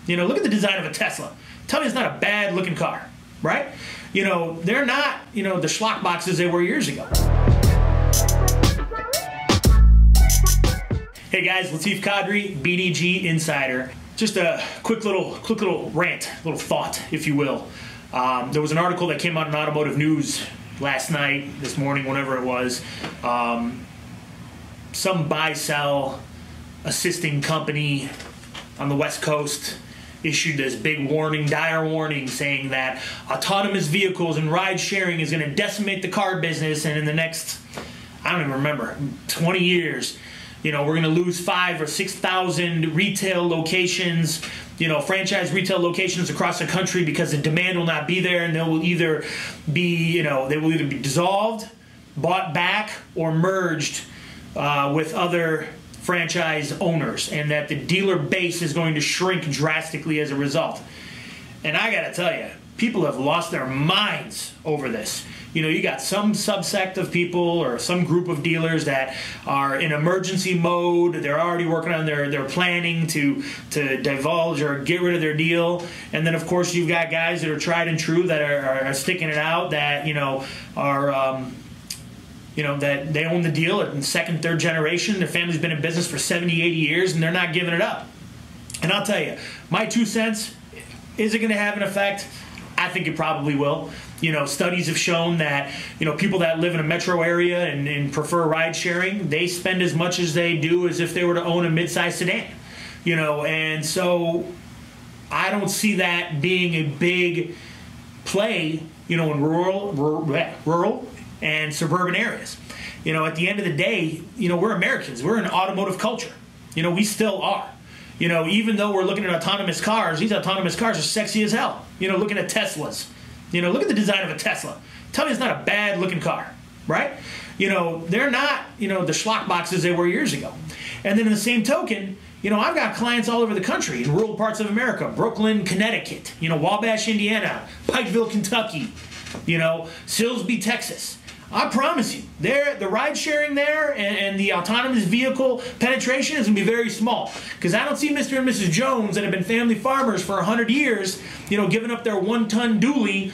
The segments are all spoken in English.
Look at the design of a Tesla. Tell me it's not a bad looking car, right? They're not, the schlock boxes they were years ago. Hey guys, Latif Kadri, BDG Insider. Just a quick little rant, little thought, if you will. There was an article that came out in Automotive News last night, this morning, whenever it was. Some buy-sell assisting company on the West Coast issued this big warning, dire warning, saying that autonomous vehicles and ride sharing is going to decimate the car business, and in the next, I don't even remember, 20 years, we're going to lose 5,000 or 6,000 retail locations, franchise retail locations across the country because the demand will not be there, and they will either be, dissolved, bought back, or merged with other franchise owners, and that the dealer base is going to shrink drastically as a result. And I gotta tell you, people have lost their minds over this. You got some subsect of people or some group of dealers that are in emergency mode. They're already working on their planning to divulge or get rid of their deal. And then of course you've got guys that are tried and true that are sticking it out, that are that they own the deal in second, third generation. Their family's been in business for 70, 80 years, and they're not giving it up. And I'll tell you, my 2 cents, is it going to have an effect? I think it probably will. Studies have shown that, people that live in a metro area and prefer ride sharing, they spend as much as they do as if they were to own a mid-sized sedan. And so I don't see that being a big play, in rural and suburban areas. At the end of the day, we're Americans. We're an automotive culture. We still are. Even though we're looking at autonomous cars, these autonomous cars are sexy as hell. Looking at Teslas. Look at the design of a Tesla. Tell me it's not a bad looking car, right? They're not, the schlock boxes they were years ago. And then in the same token, I've got clients all over the country, in rural parts of America, Brooklyn, Connecticut, Wabash, Indiana, Pikeville, Kentucky, Silsbee, Texas. I promise you, the ride sharing there and the autonomous vehicle penetration is going to be very small. Because I don't see Mr. and Mrs. Jones that have been family farmers for 100 years, giving up their 1-ton dually,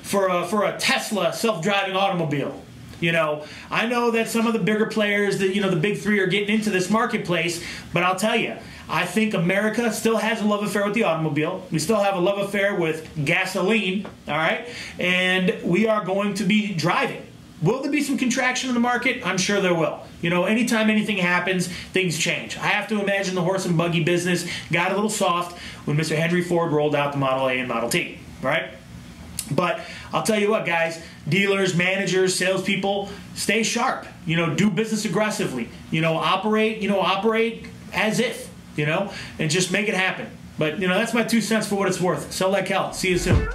for a Tesla self-driving automobile. I know that some of the bigger players, the big three, are getting into this marketplace, but I'll tell you, I think America still has a love affair with the automobile. We still have a love affair with gasoline, all right? And we are going to be driving. Will there be some contraction in the market? I'm sure there will. Anytime anything happens, things change. I have to imagine the horse and buggy business got a little soft when Mr. Henry Ford rolled out the Model A and Model T, right? But I'll tell you what, guys, dealers, managers, salespeople, stay sharp. Do business aggressively. Operate as if. And just make it happen. But, that's my 2 cents for what it's worth. Sell like hell. See you soon.